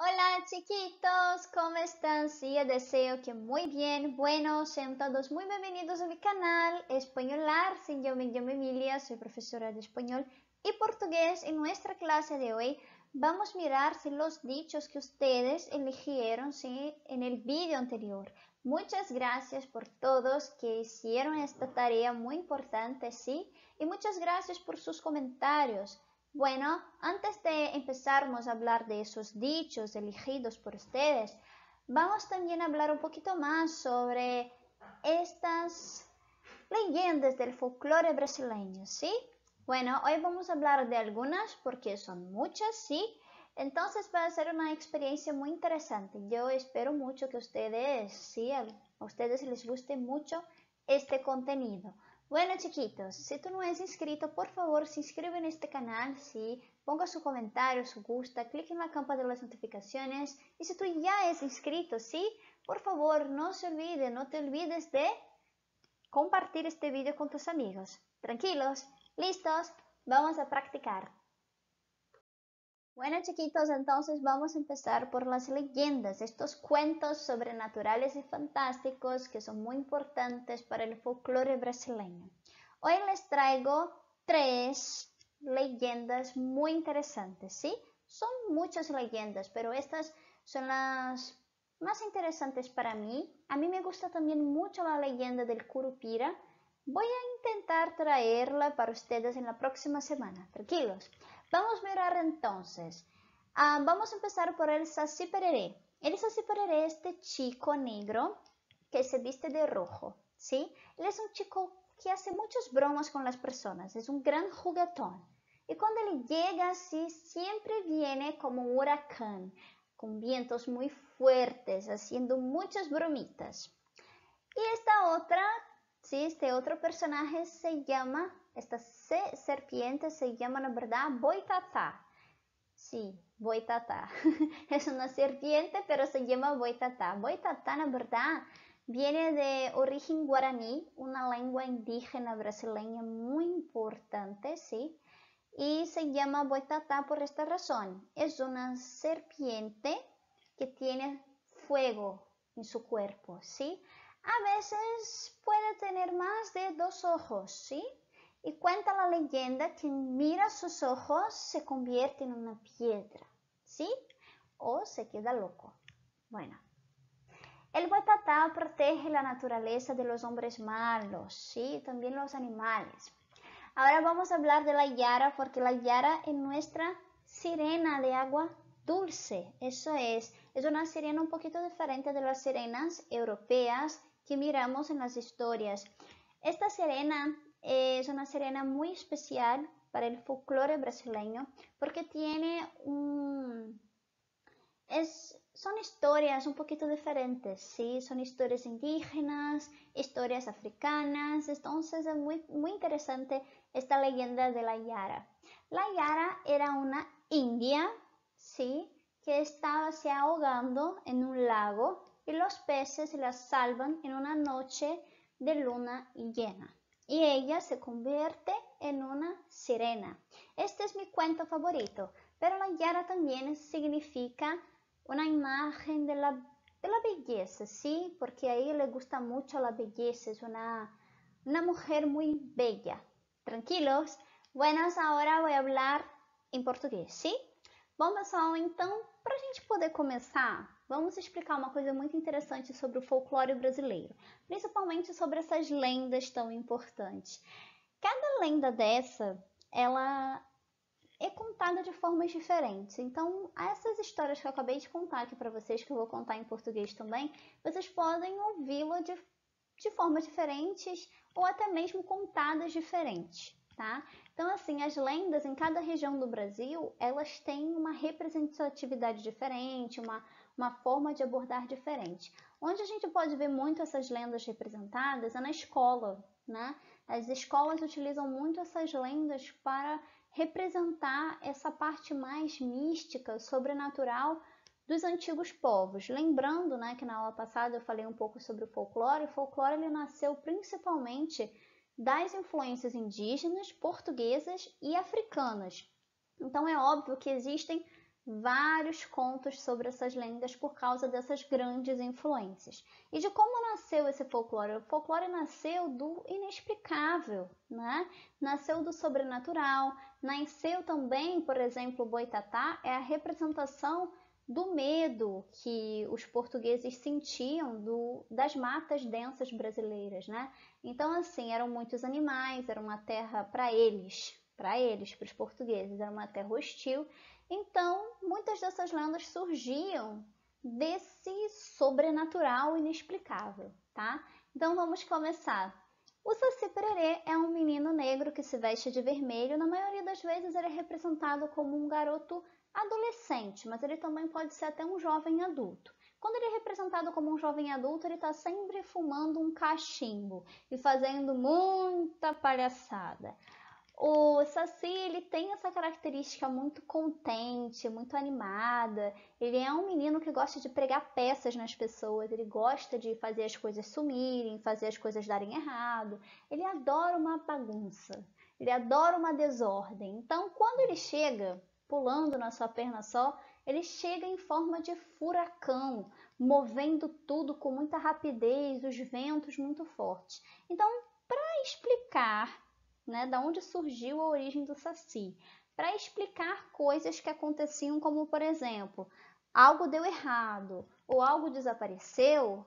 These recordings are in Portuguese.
Hola chiquitos, ¿cómo están? Sí, yo deseo que muy bien. Bueno, sean todos muy bienvenidos a mi canal Españolar. Sí, yo me llamo Emilia, soy profesora de español y portugués. En nuestra clase de hoy vamos a mirar si los dichos que ustedes eligieron sí, en el vídeo anterior. Muchas gracias por todos que hicieron esta tarea muy importante, sí, y muchas gracias por sus comentarios. Bueno, antes de empezarmos a hablar de esos dichos elegidos por ustedes, vamos también a hablar un poquito más sobre estas leyendas del folclore brasileño, ¿sí? Bueno, hoy vamos a hablar de algunas porque son muchas, ¿sí? Entonces va a ser una experiencia muy interesante. Yo espero mucho que ustedes, sí, a ustedes les guste mucho este contenido. Bueno, chiquitos, si tú no eres inscrito, por favor, se inscribe en este canal, sí, ponga su comentario, su gusta, clique en la campana de las notificaciones. Y si tú ya eres inscrito, sí, por favor, no se olvide, no te olvides de compartir este video con tus amigos. Tranquilos, listos, vamos a practicar. Bueno chiquitos, entonces vamos a empezar por las leyendas, estos cuentos sobrenaturales y fantásticos que son muy importantes para el folclore brasileño. Hoy les traigo tres leyendas muy interesantes, ¿sí? Son muchas leyendas, pero estas son las más interesantes para mí. A mí me gusta también mucho la leyenda del Curupira. Voy a intentar traerla para ustedes en la próxima semana, tranquilos. Vamos a mirar entonces. Vamos a empezar por el Saci Pereré. El Saci Pereré es este chico negro que se viste de rojo, ¿sí? Él es un chico que hace muchas bromas con las personas, es un gran juguetón. Y cuando él llega así, siempre viene como un huracán, con vientos muy fuertes, haciendo muchas bromitas. Y esta otra, sí, este otro personaje se llama, esta serpiente se llama, na verdad, Boitatá. Sí, Boitatá. Es una serpiente, pero se llama Boitatá. Boitatá, na verdad, viene de origen guaraní, una lengua indígena brasileña muy importante, ¿sí? Y se llama Boitatá por esta razón. Es una serpiente que tiene fuego en su cuerpo, ¿sí? A veces puede tener más de 2 ojos, ¿sí? Y cuenta la leyenda que quien mira sus ojos se convierte en una piedra, ¿sí? O se queda loco. Bueno, el Boitatá protege la naturaleza de los hombres malos, ¿sí? También los animales. Ahora vamos a hablar de la Yara, porque la Yara es nuestra sirena de agua dulce. Eso es una sirena un poquito diferente de las sirenas europeas que miramos en las historias. Esta sirena es una sirena muy especial para el folclore brasileño porque tiene son historias un poquito diferentes, ¿sí? Son historias indígenas, historias africanas, entonces es muy interesante esta leyenda de la Yara. La Yara era una india, ¿sí? Que estaba se ahogando en un lago y los peces la salvan en una noche de luna llena. Y ella se convierte en una sirena. Este es mi cuento favorito, pero la Yara también significa una imagen de la belleza, ¿sí? Porque a ella le gusta mucho la belleza, es una mujer muy bella. Tranquilos? Buenas, ahora voy a hablar em português, ¿sí? Bom, pessoal, então, para a gente poder começar, vamos explicar uma coisa muito interessante sobre o folclore brasileiro, principalmente sobre essas lendas tão importantes. Cada lenda dessa, ela é contada de formas diferentes. Então, essas histórias que eu acabei de contar aqui para vocês, que eu vou contar em português também, vocês podem ouvi-la de formas diferentes ou até mesmo contadas diferentes, tá? Então, assim, as lendas em cada região do Brasil, elas têm uma representatividade diferente, uma forma de abordar diferente. Onde a gente pode ver muito essas lendas representadas é na escola, né? As escolas utilizam muito essas lendas para representar essa parte mais mística, sobrenatural dos antigos povos. Lembrando, né, que na aula passada eu falei um pouco sobre o folclore. O folclore ele nasceu principalmente das influências indígenas, portuguesas e africanas. Então é óbvio que existem vários contos sobre essas lendas por causa dessas grandes influências. E de como nasceu esse folclore? O folclore nasceu do inexplicável, né? Nasceu do sobrenatural, nasceu também, por exemplo, o boitatá é a representação do medo que os portugueses sentiam das matas densas brasileiras, né? Então, assim, eram muitos animais, era uma terra para eles, para os portugueses, era uma terra hostil. Então, muitas dessas lendas surgiam desse sobrenatural inexplicável, tá? Então, vamos começar. O Saci Pererê é um menino negro que se veste de vermelho. Na maioria das vezes, ele é representado como um garoto adolescente, mas ele também pode ser até um jovem adulto. Quando ele é representado como um jovem adulto, ele está sempre fumando um cachimbo e fazendo muita palhaçada. O Saci, ele tem essa característica muito contente, muito animada. Ele é um menino que gosta de pregar peças nas pessoas, ele gosta de fazer as coisas sumirem, fazer as coisas darem errado. Ele adora uma bagunça, ele adora uma desordem. Então, quando ele chega pulando na sua perna só, ele chega em forma de furacão, movendo tudo com muita rapidez, os ventos muito fortes. Então, para explicar, né, da onde surgiu a origem do Saci, para explicar coisas que aconteciam, como por exemplo, algo deu errado ou algo desapareceu,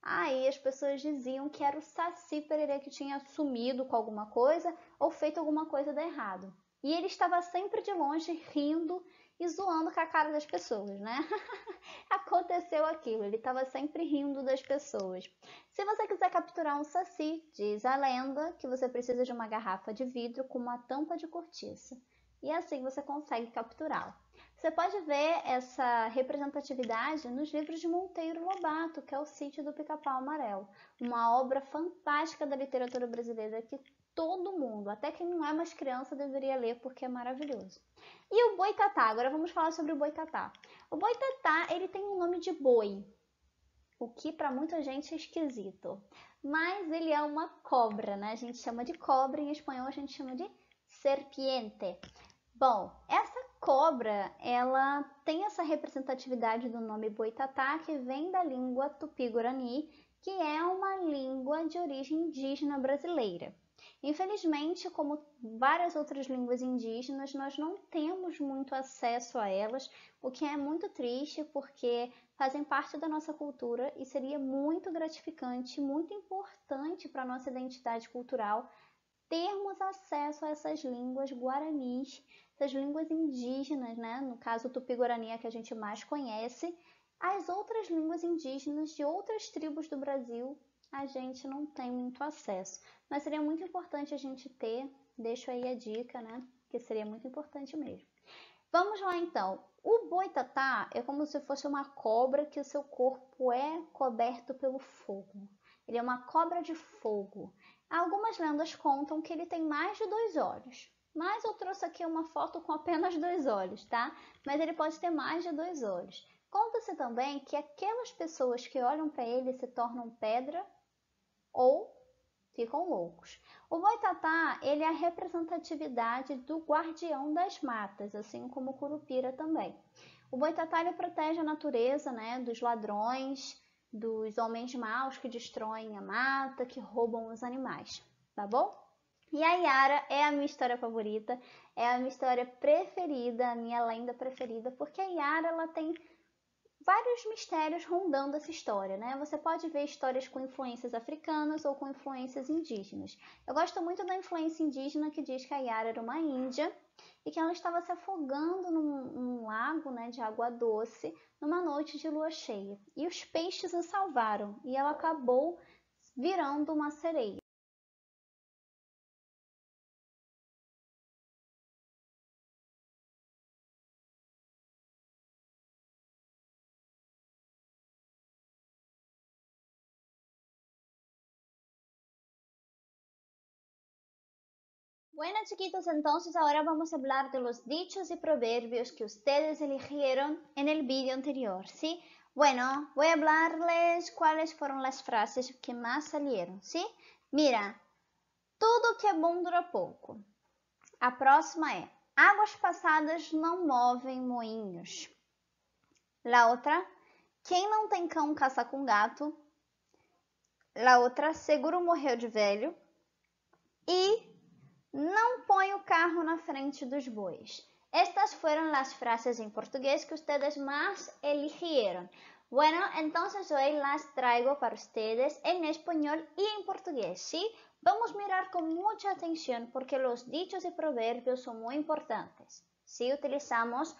aí as pessoas diziam que era o Saci Pererê que tinha sumido com alguma coisa ou feito alguma coisa de errado. E ele estava sempre de longe rindo e zoando com a cara das pessoas, né? Aconteceu aquilo, ele estava sempre rindo das pessoas. Se você quiser capturar um saci, diz a lenda que você precisa de uma garrafa de vidro com uma tampa de cortiça. E assim você consegue capturá-lo. Você pode ver essa representatividade nos livros de Monteiro Lobato, que é o Sítio do Pica-Pau Amarelo. Uma obra fantástica da literatura brasileira que todo mundo, até quem não é mais criança, deveria ler porque é maravilhoso. E o boitatá, agora vamos falar sobre o boitatá. O boitatá, ele tem um nome de boi, o que para muita gente é esquisito. Mas ele é uma cobra, né? A gente chama de cobra, em espanhol a gente chama de serpiente. Bom, essa cobra, ela tem essa representatividade do nome boitatá, que vem da língua tupi-guarani, que é uma língua de origem indígena brasileira. Infelizmente, como várias outras línguas indígenas, nós não temos muito acesso a elas, o que é muito triste porque fazem parte da nossa cultura e seria muito gratificante, muito importante para a nossa identidade cultural termos acesso a essas línguas guaranis, essas línguas indígenas, né? No caso, o tupi-guarani é que a gente mais conhece. As outras línguas indígenas de outras tribos do Brasil, a gente não tem muito acesso. Mas seria muito importante a gente ter, deixo aí a dica, né? Que seria muito importante mesmo. Vamos lá então. O boitatá é como se fosse uma cobra que o seu corpo é coberto pelo fogo. Ele é uma cobra de fogo. Algumas lendas contam que ele tem mais de 2 olhos. Mas eu trouxe aqui uma foto com apenas 2 olhos, tá? Mas ele pode ter mais de 2 olhos. Conta-se também que aquelas pessoas que olham para ele se tornam pedra ou ficam loucos. O boitatá, ele é a representatividade do guardião das matas, assim como o curupira também. O boitatá, ele protege a natureza, né, dos ladrões, dos homens maus que destroem a mata, que roubam os animais, tá bom? E a Yara é a minha história favorita, é a minha história preferida, a minha lenda preferida, porque a Yara, ela tem vários mistérios rondando essa história, né? Você pode ver histórias com influências africanas ou com influências indígenas. Eu gosto muito da influência indígena que diz que a Yara era uma índia e que ela estava se afogando num lago, né, de água doce numa noite de lua cheia. E os peixes a salvaram e ela acabou virando uma sereia. Bueno, chiquitos, entonces ahora vamos a hablar de los dichos y proverbios que ustedes eligieron en el vídeo anterior, ¿sí? Bueno, voy a hablarles cuáles fueron las frases que más salieron, ¿sí? Mira, tudo que é bom dura pouco. A próxima é: águas passadas não movem moinhos. La outra, quem não tem cão caça com gato. La outra, seguro morreu de velho. E não põe o carro na frente dos bois. Estas fueron las frases en portugués que ustedes más eligieron. Bueno, entonces hoy las traigo para ustedes en español y en portugués, ¿sí? Vamos a mirar con mucha atención porque los dichos y proverbios son muy importantes. ¿Sí? Utilizamos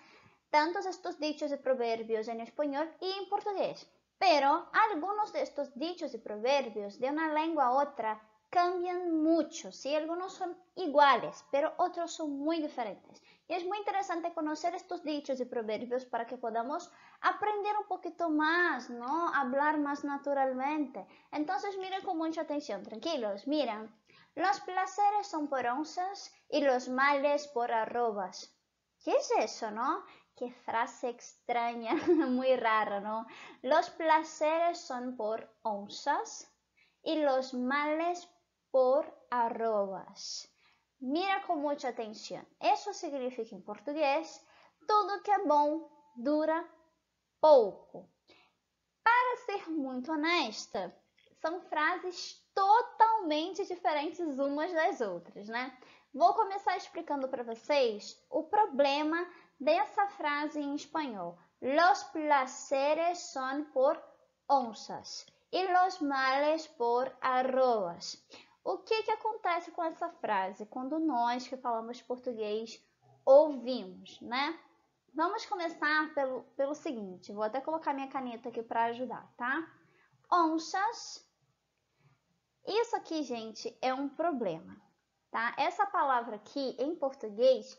tantos estos dichos y proverbios en español y en portugués. Pero algunos de estos dichos y proverbios de una lengua a otra cambian mucho, ¿sí? Algunos son iguales, pero otros son muy diferentes. Y es muy interesante conocer estos dichos y proverbios para que podamos aprender un poquito más, ¿no? Hablar más naturalmente. Entonces miren con mucha atención, tranquilos, miren. Los placeres son por onzas y los males por arrobas. ¿Qué es eso, no? Qué frase extraña, muy rara, ¿no? Los placeres son por onzas y los males por arrobas. Mira com muita atenção. Isso significa em português, tudo que é bom dura pouco. Para ser muito honesta, são frases totalmente diferentes umas das outras, né? Vou começar explicando para vocês o problema dessa frase em espanhol. Los placeres son por onzas e los males por arrobas. O que acontece com essa frase quando nós que falamos português ouvimos, né? Vamos começar pelo seguinte, vou até colocar minha caneta aqui para ajudar, tá? Onças. Isso aqui, gente, é um problema, tá? Essa palavra aqui, em português,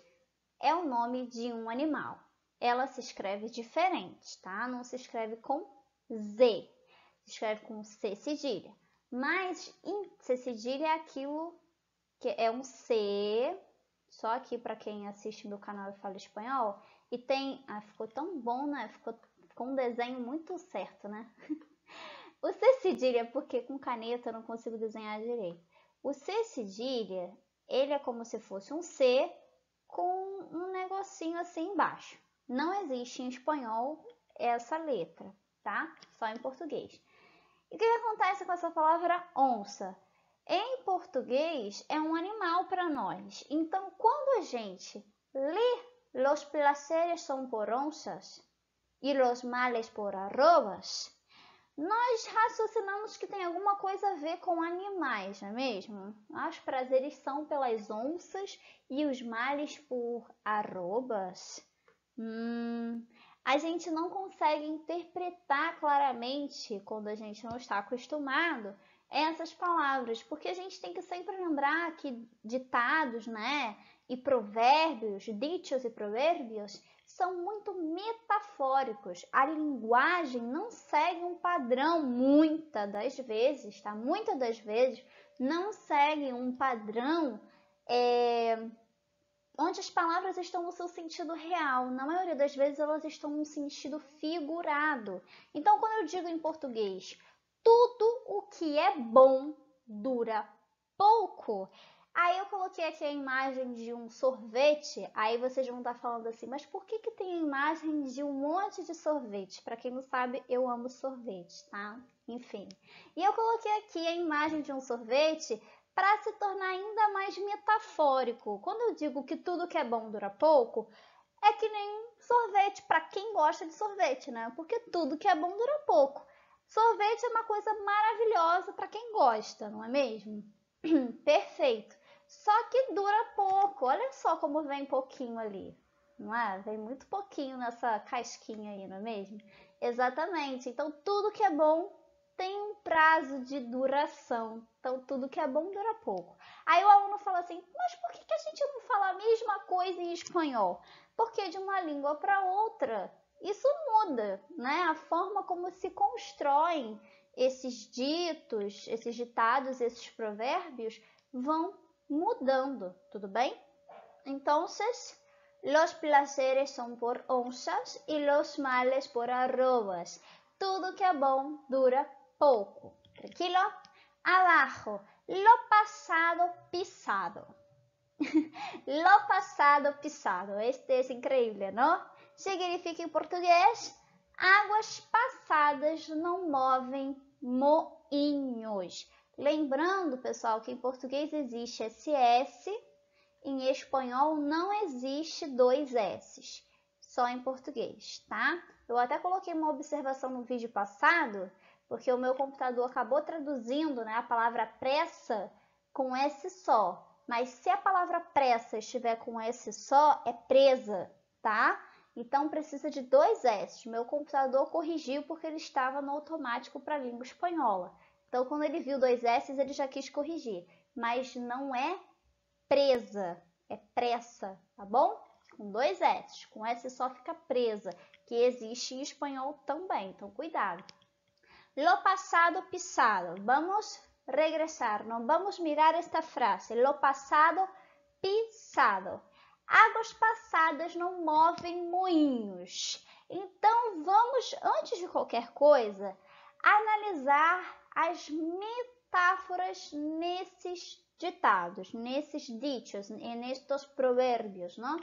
é o nome de um animal. Ela se escreve diferente, tá? Não se escreve com Z, se escreve com C cedilha. Mas em C cedilha é aquilo que é um C, só aqui para quem assiste meu canal e fala espanhol. E tem, ficou tão bom, né? Ficou um desenho muito certo, né? O C cedilha é porque com caneta eu não consigo desenhar direito. O C cedilha, ele é como se fosse um C com um negocinho assim embaixo. Não existe em espanhol essa letra, tá? Só em português. E o que acontece com essa palavra onça? Em português é um animal para nós. Então, quando a gente lê los placeres son por onças e los males por arrobas, nós raciocinamos que tem alguma coisa a ver com animais, não é mesmo? Os prazeres são pelas onças e os males por arrobas. A gente não consegue interpretar claramente, quando a gente não está acostumado, essas palavras, porque a gente tem que sempre lembrar que ditados, né, e provérbios, dichos e provérbios, são muito metafóricos. A linguagem não segue um padrão, muitas das vezes, tá? Muitas das vezes não segue um padrão onde as palavras estão no seu sentido real. Na maioria das vezes elas estão no sentido figurado. Então, quando eu digo em português, tudo o que é bom dura pouco, aí eu coloquei aqui a imagem de um sorvete, aí vocês vão estar falando assim, mas por que tem a imagem de um monte de sorvete? Para quem não sabe, eu amo sorvete, tá? Enfim. E eu coloquei aqui a imagem de um sorvete para se tornar ainda mais metafórico. Quando eu digo que tudo que é bom dura pouco, é que nem sorvete, para quem gosta de sorvete, né? Porque tudo que é bom dura pouco. Sorvete é uma coisa maravilhosa para quem gosta, não é mesmo? Perfeito. Só que dura pouco. Olha só como vem pouquinho ali, não é? Vem muito pouquinho nessa casquinha aí, não é mesmo? Exatamente. Então, tudo que é bom tem um prazo de duração. Então, tudo que é bom dura pouco. Aí o aluno fala assim, mas por que a gente não fala a mesma coisa em espanhol? Porque de uma língua para outra, isso muda, né? A forma como se constroem esses ditos, esses ditados, esses provérbios vão mudando, tudo bem? Então, los placeres son por onzas y los males por arrobas. Tudo que é bom dura pouco. Tranquilo? Abajo, lo pasado pisado. Lo pasado pisado. Este é incrível, não? Significa em português, águas passadas não movem moinhos. Lembrando, pessoal, que em português existe SS, em espanhol não existe dois S's, só em português, tá? Eu até coloquei uma observação no vídeo passado, porque o meu computador acabou traduzindo, né, a palavra pressa com S só. Mas se a palavra pressa estiver com S só, é presa, tá? Então precisa de dois S. Meu computador corrigiu porque ele estava no automático para a língua espanhola. Então quando ele viu dois S, ele já quis corrigir. Mas não é presa, é pressa, tá bom? Com dois S. Com S só fica presa, que existe em espanhol também. Então cuidado. Lo pasado pisado. Vamos regresar, não vamos mirar esta frase. Lo pasado pisado. Águas passadas não movem moinhos. Então, vamos, antes de qualquer coisa, analisar as metáforas nesses ditados, nesses dichos, nestes provérbios, não?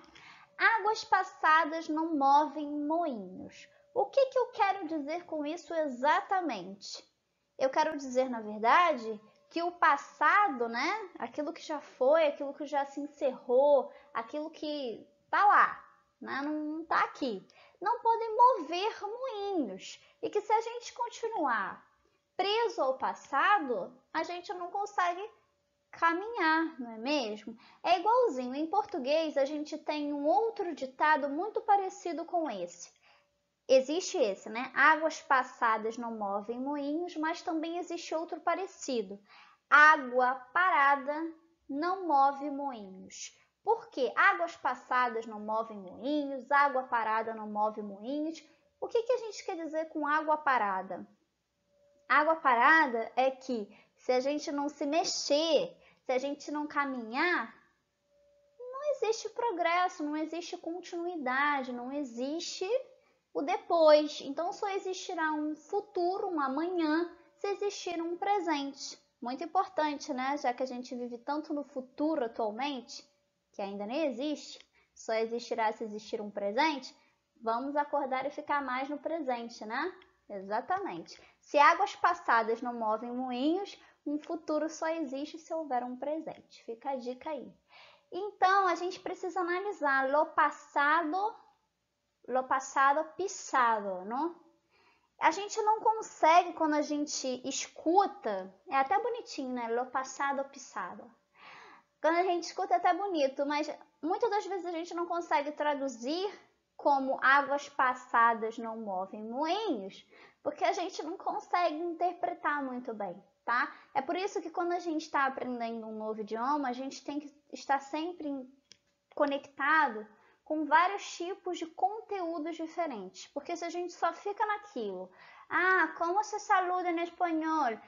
Águas passadas não movem moinhos. O que eu quero dizer com isso exatamente? Eu quero dizer, na verdade, que o passado, né? Aquilo que já foi, aquilo que já se encerrou, aquilo que tá lá, né? Não tá aqui. Não podem mover moinhos. E que se a gente continuar preso ao passado, a gente não consegue caminhar, não é mesmo? É igualzinho. Em português, a gente tem um outro ditado muito parecido com esse. Existe esse, né? Águas passadas não movem moinhos, mas também existe outro parecido. Água parada não move moinhos. Por quê? Águas passadas não movem moinhos, água parada não move moinhos. O que a gente quer dizer com água parada? Água parada é que se a gente não se mexer, se a gente não caminhar, não existe progresso, não existe continuidade, não existe o depois. Então só existirá um futuro, um amanhã, se existir um presente. Muito importante, né? Já que a gente vive tanto no futuro atualmente, que ainda nem existe, só existirá se existir um presente, vamos acordar e ficar mais no presente, né? Exatamente. Se águas passadas não movem moinhos, um futuro só existe se houver um presente. Fica a dica aí. Então, a gente precisa analisar lo passado pisado, não? A gente não consegue, quando a gente escuta, é até bonitinho, né? Lo passado pisado. Quando a gente escuta é até bonito, mas muitas das vezes a gente não consegue traduzir como águas passadas não movem moinhos, porque a gente não consegue interpretar muito bem, tá? É por isso que quando a gente está aprendendo um novo idioma, a gente tem que estar sempre conectado com vários tipos de conteúdos diferentes, porque se a gente só fica naquilo, como se saluda em espanhol,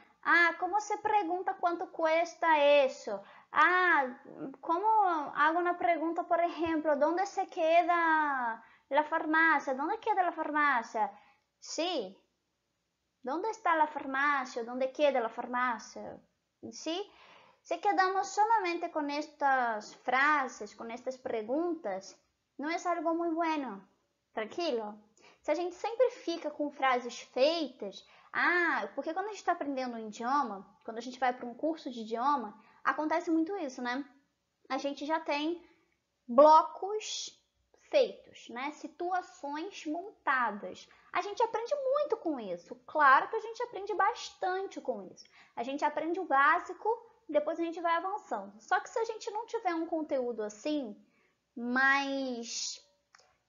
como se pergunta quanto cuesta isso, como hago una pregunta, por ejemplo, ¿dónde se queda la farmacia? ¿Dónde queda la farmacia? Sí. ¿Dónde está la farmacia? ¿Dónde queda la farmacia? ¿Sí? Si quedamos solamente con estas frases, con estas perguntas, não é algo muito bueno. Tranquilo? Se a gente sempre fica com frases feitas, porque quando a gente está aprendendo um idioma, quando a gente vai para um curso de idioma, acontece muito isso, né? A gente já tem blocos feitos, né? Situações montadas. A gente aprende muito com isso. Claro que a gente aprende bastante com isso. A gente aprende o básico, depois a gente vai avançando. Só que se a gente não tiver um conteúdo assim, mais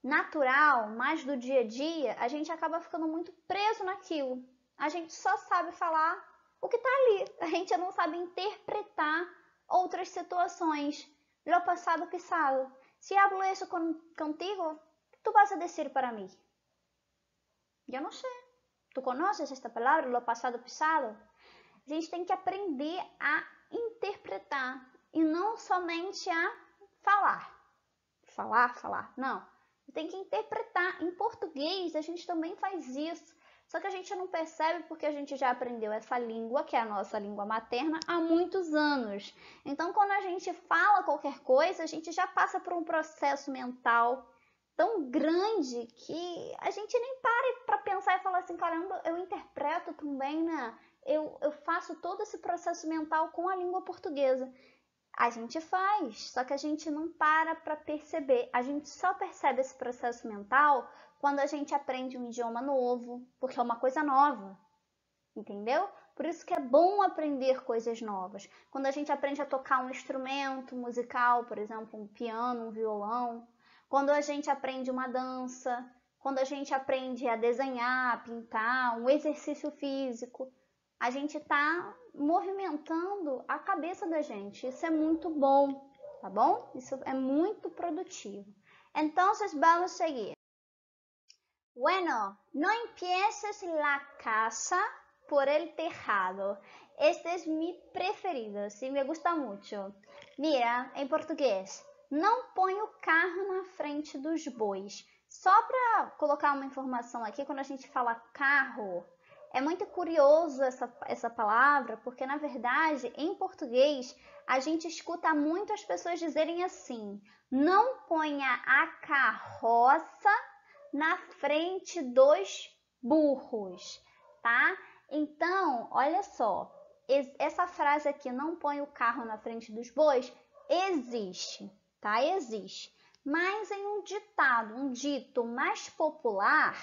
natural, mais do dia a dia, a gente acaba ficando muito preso naquilo. A gente só sabe falar o que está ali. A gente não sabe interpretar outras situações. Lo passado pisado. Se hablo isso contigo, tu vas a decir para mim? Eu não sei. Tu conheces esta palavra, lo passado pisado? A gente tem que aprender a interpretar e não somente a falar. Falar. Não. Tem que interpretar. Em português, a gente também faz isso. Só que a gente não percebe porque a gente já aprendeu essa língua, que é a nossa língua materna, há muitos anos. Então, quando a gente fala qualquer coisa, a gente já passa por um processo mental tão grande que a gente nem para pensar e falar assim, caramba, eu interpreto também, né? Eu faço todo esse processo mental com a língua portuguesa. A gente faz, só que a gente não para perceber. A gente só percebe esse processo mental quando a gente aprende um idioma novo, porque é uma coisa nova, entendeu? Por isso que é bom aprender coisas novas. Quando a gente aprende a tocar um instrumento musical, por exemplo, um piano, um violão, quando a gente aprende uma dança, quando a gente aprende a desenhar, a pintar, um exercício físico, a gente está movimentando a cabeça da gente. Isso é muito bom, tá bom? Isso é muito produtivo. Então, vamos seguir. Bueno, no empieces la casa por el tejado. Este es mi preferido, sí, me gusta mucho. Mira, em português, não põe o carro na frente dos bois. Só para colocar uma informação aqui, quando a gente fala carro, é muito curioso essa palavra, porque na verdade, em português, a gente escuta muito as pessoas dizerem assim: não ponha a carroça na frente dos burros, tá? Então, olha só, essa frase aqui, não põe o carro na frente dos bois, existe, tá? Existe. Mas em um ditado, um dito mais popular,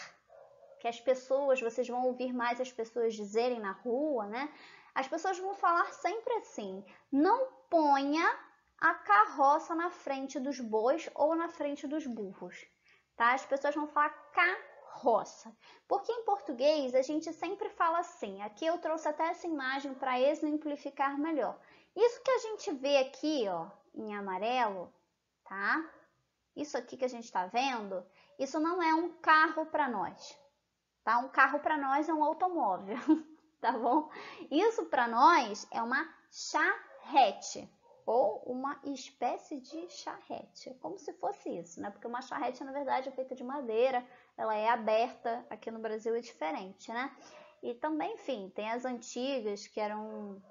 que as pessoas, vocês vão ouvir mais as pessoas dizerem na rua, né? As pessoas vão falar sempre assim: não ponha a carroça na frente dos bois ou na frente dos burros, tá? As pessoas vão falar carroça, porque em português a gente sempre fala assim. Aqui eu trouxe até essa imagem para exemplificar melhor. Isso que a gente vê aqui, ó, em amarelo, tá? Isso aqui que a gente está vendo, isso não é um carro para nós, tá? Um carro para nós é um automóvel, tá bom? Isso para nós é uma charrete ou uma espécie de charrete, como se fosse isso, né? Porque uma charrete, na verdade, é feita de madeira, ela é aberta, aqui no Brasil é diferente, né? E também, enfim, tem as antigas que eram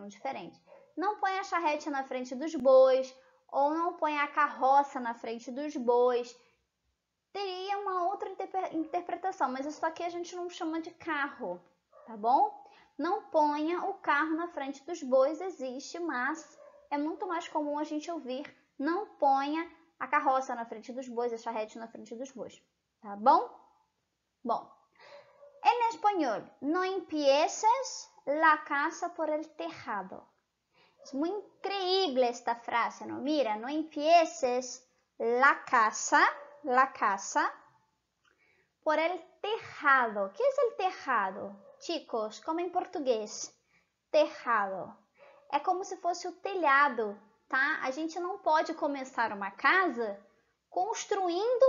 diferentes. Não põe a charrete na frente dos bois, ou não põe a carroça na frente dos bois. Teria uma outra interpretação, mas isso aqui a gente não chama de carro, tá bom? Não ponha o carro na frente dos bois, existe, mas é muito mais comum a gente ouvir: não ponha a carroça na frente dos bois, a charrete na frente dos bois, tá bom? Bom, en español, no empieces la casa por el tejado. Es muy increíble esta frase, ¿no? Mira, no empieces la casa por el tejado. ¿Qué es el tejado? Chicos, como em português, tejado. É como se fosse o telhado, tá? A gente não pode começar uma casa construindo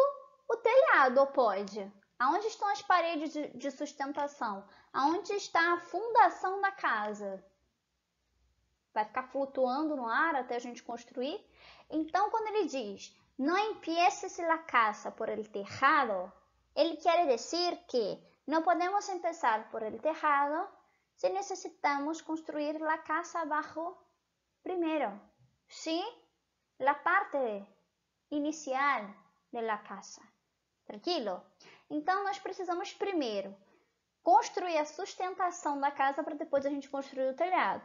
o telhado, ou pode? Aonde estão as paredes de sustentação? Aonde está a fundação da casa? Vai ficar flutuando no ar até a gente construir? Então, quando ele diz no empieces la casa por el tejado, ele quer dizer que não podemos empezar por el tejado se necesitamos construir la casa abajo primero, ¿sí? La parte inicial de la casa. Tranquilo? Então, nós precisamos primeiro construir a sustentação da casa para depois a gente construir o telhado.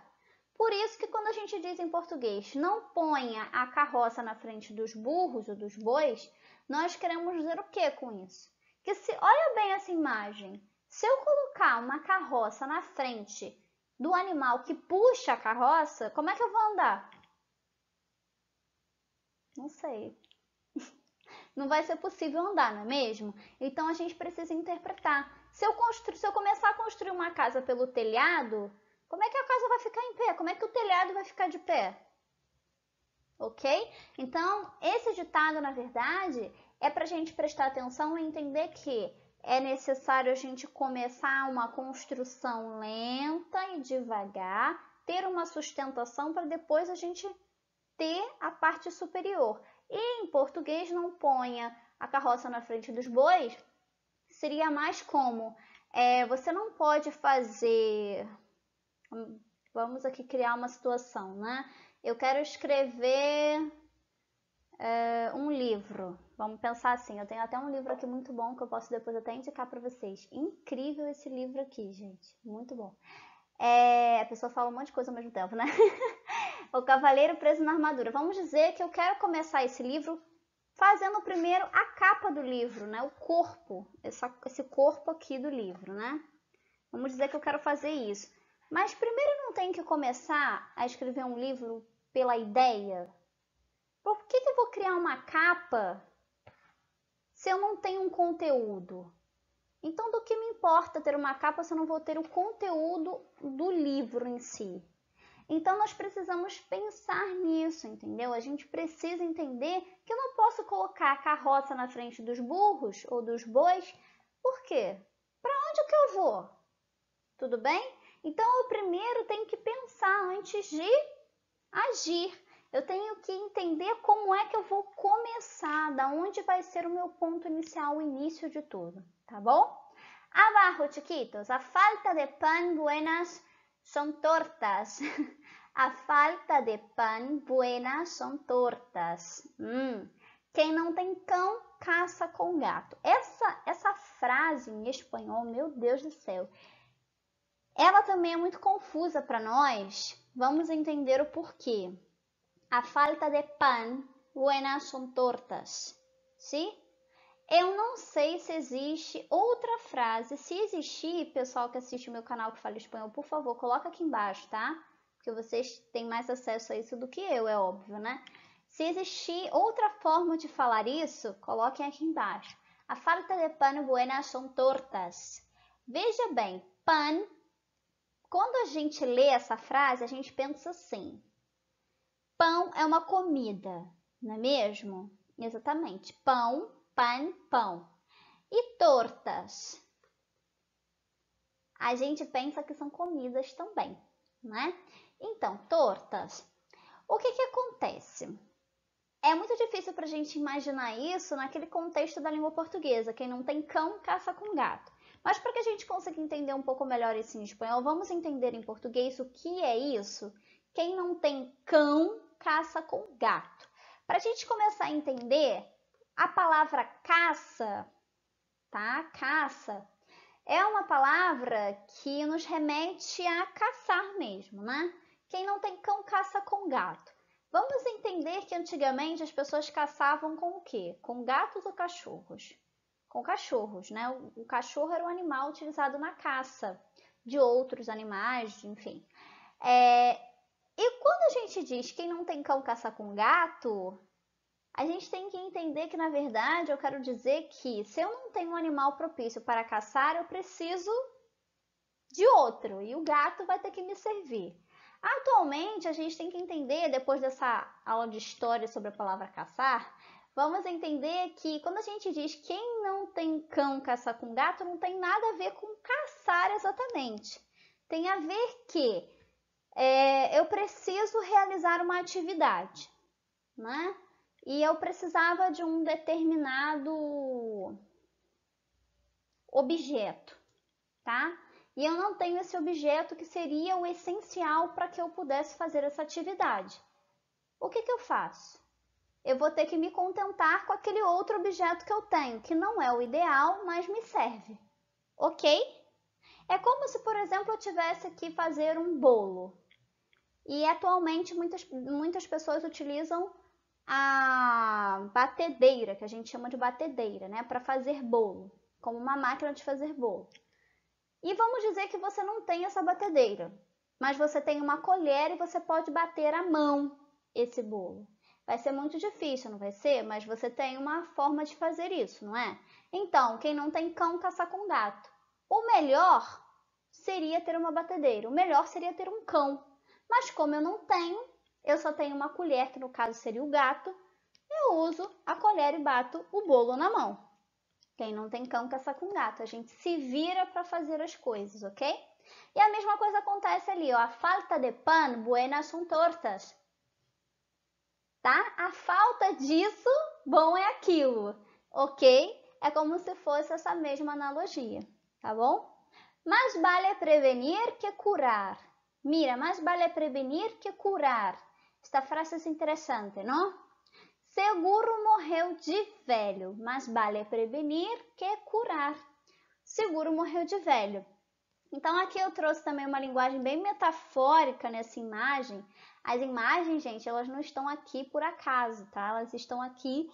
Por isso que quando a gente diz em português, não ponha a carroça na frente dos burros ou dos bois, nós queremos dizer o que com isso? Que olha bem essa imagem, se eu colocar uma carroça na frente do animal que puxa a carroça, como é que eu vou andar? Não sei. Não vai ser possível andar, não é mesmo? Então a gente precisa interpretar. Se eu começar a construir uma casa pelo telhado, como é que a casa vai ficar em pé? Como é que o telhado vai ficar de pé? Ok? Então, esse ditado, na verdade, é para a gente prestar atenção e entender que é necessário a gente começar uma construção lenta e devagar, ter uma sustentação para depois a gente ter a parte superior. E em português, não ponha a carroça na frente dos bois, seria mais como Você não pode fazer... Vamos aqui criar uma situação, né? Eu quero escrever um livro. Vamos pensar assim, eu tenho até um livro aqui muito bom que eu posso depois até indicar para vocês. Incrível esse livro aqui, gente. Muito bom. A pessoa fala um monte de coisa ao mesmo tempo, né? O Cavaleiro Preso na Armadura. Vamos dizer que eu quero começar esse livro fazendo primeiro a capa do livro, né? O corpo, esse corpo aqui do livro, né? Vamos dizer que eu quero fazer isso. Mas primeiro eu não tenho que começar a escrever um livro pela ideia? Por que eu vou criar uma capa se eu não tenho um conteúdo? Então, do que me importa ter uma capa se eu não vou ter o conteúdo do livro em si? Então, nós precisamos pensar nisso, entendeu? A gente precisa entender que eu não posso colocar a carroça na frente dos burros ou dos bois. Por quê? Para onde que eu vou? Tudo bem? Então, eu primeiro tenho que pensar antes de agir. Eu tenho que entender como é que eu vou começar, da onde vai ser o meu ponto inicial, o início de tudo, tá bom? Abajo, chiquitos, a falta de pan buenas son tortas. A falta de pan buenas son tortas. Quem não tem cão, caça com gato. Essa frase em espanhol, meu Deus do céu, ela também é muito confusa para nós. Vamos entender o porquê. A falta de pan, buenas son tortas. Sim? Eu não sei se existe outra frase. Se existir, pessoal que assiste o meu canal que fala espanhol, por favor, coloca aqui embaixo, tá? Porque vocês têm mais acesso a isso do que eu, é óbvio, né? Se existir outra forma de falar isso, coloquem aqui embaixo. A falta de pan, buenas son tortas. Veja bem, pan, quando a gente lê essa frase, a gente pensa assim: pão é uma comida, não é mesmo? Exatamente. Pão, pan, pão. E tortas? A gente pensa que são comidas também, né? Então, tortas. O que acontece? É muito difícil para a gente imaginar isso naquele contexto da língua portuguesa. Quem não tem cão, caça com gato. Mas para que a gente consiga entender um pouco melhor isso em espanhol, vamos entender em português o que é isso? Quem não tem cão, caça com gato. Para a gente começar a entender, a palavra caça, tá? Caça é uma palavra que nos remete a caçar mesmo, né? Quem não tem cão, caça com gato. Vamos entender que antigamente as pessoas caçavam com o quê? Com gatos ou cachorros? Com cachorros, né? O cachorro era um animal utilizado na caça de outros animais, enfim. E quando a gente diz quem não tem cão caça com gato, a gente tem que entender que, na verdade, eu quero dizer que se eu não tenho um animal propício para caçar, eu preciso de outro, e o gato vai ter que me servir. Atualmente, a gente tem que entender, depois dessa aula de história sobre a palavra caçar, vamos entender que quando a gente diz quem não tem cão caça com gato, não tem nada a ver com caçar exatamente. Tem a ver que eu preciso realizar uma atividade, né? E eu precisava de um determinado objeto, tá? E eu não tenho esse objeto que seria o essencial para que eu pudesse fazer essa atividade. O que eu faço? Eu vou ter que me contentar com aquele outro objeto que eu tenho, que não é o ideal, mas me serve. Ok? É como se, por exemplo, eu tivesse que fazer um bolo. E atualmente muitas pessoas utilizam a batedeira, que a gente chama de batedeira, né, para fazer bolo, como uma máquina de fazer bolo. E vamos dizer que você não tem essa batedeira, mas você tem uma colher e você pode bater à mão esse bolo. Vai ser muito difícil, não vai ser? Mas você tem uma forma de fazer isso, não é? Então, quem não tem cão, caça com gato. O melhor seria ter uma batedeira, o melhor seria ter um cão. Mas como eu não tenho, eu só tenho uma colher, que no caso seria o gato, eu uso a colher e bato o bolo na mão. Quem não tem cão, caça com gato. A gente se vira para fazer as coisas, ok? E a mesma coisa acontece ali, ó. A falta de pan, buenas son tortas. Tá? A falta disso, bom é aquilo, ok? É como se fosse essa mesma analogia, tá bom? Más vale prevenir que curar. Mira, más vale prevenir que curar. Esta frase é interessante, não? Seguro morreu de velho, mas vale prevenir que curar. Seguro morreu de velho. Então aqui eu trouxe também uma linguagem bem metafórica nessa imagem. As imagens, gente, elas não estão aqui por acaso, tá? Elas estão aqui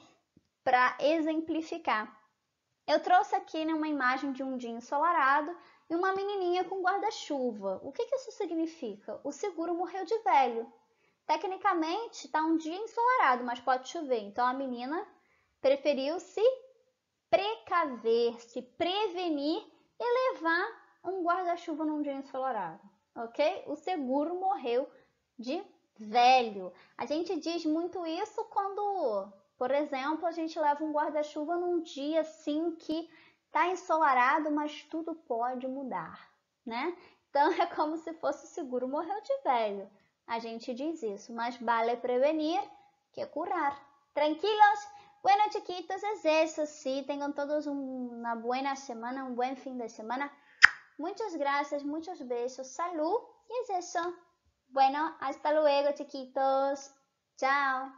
para exemplificar. Eu trouxe aqui, né, uma imagem de um dia ensolarado e uma menininha com guarda-chuva. O que isso significa? O seguro morreu de velho. Tecnicamente, está um dia ensolarado, mas pode chover. Então, a menina preferiu se precaver, se prevenir e levar um guarda-chuva num dia ensolarado, ok? O seguro morreu de velho. A gente diz muito isso quando, por exemplo, a gente leva um guarda-chuva num dia assim que está ensolarado, mas tudo pode mudar, né? Então, é como se fosse o seguro morreu de velho. A gente diz isso, mas vale prevenir que curar. Tranquilos? Bueno, chiquitos, es eso, sí. Tengan todos una buena semana, un buen fin de semana. Muchas gracias, muchos besos, salud y es eso. Bueno, hasta luego, chiquitos. Chao.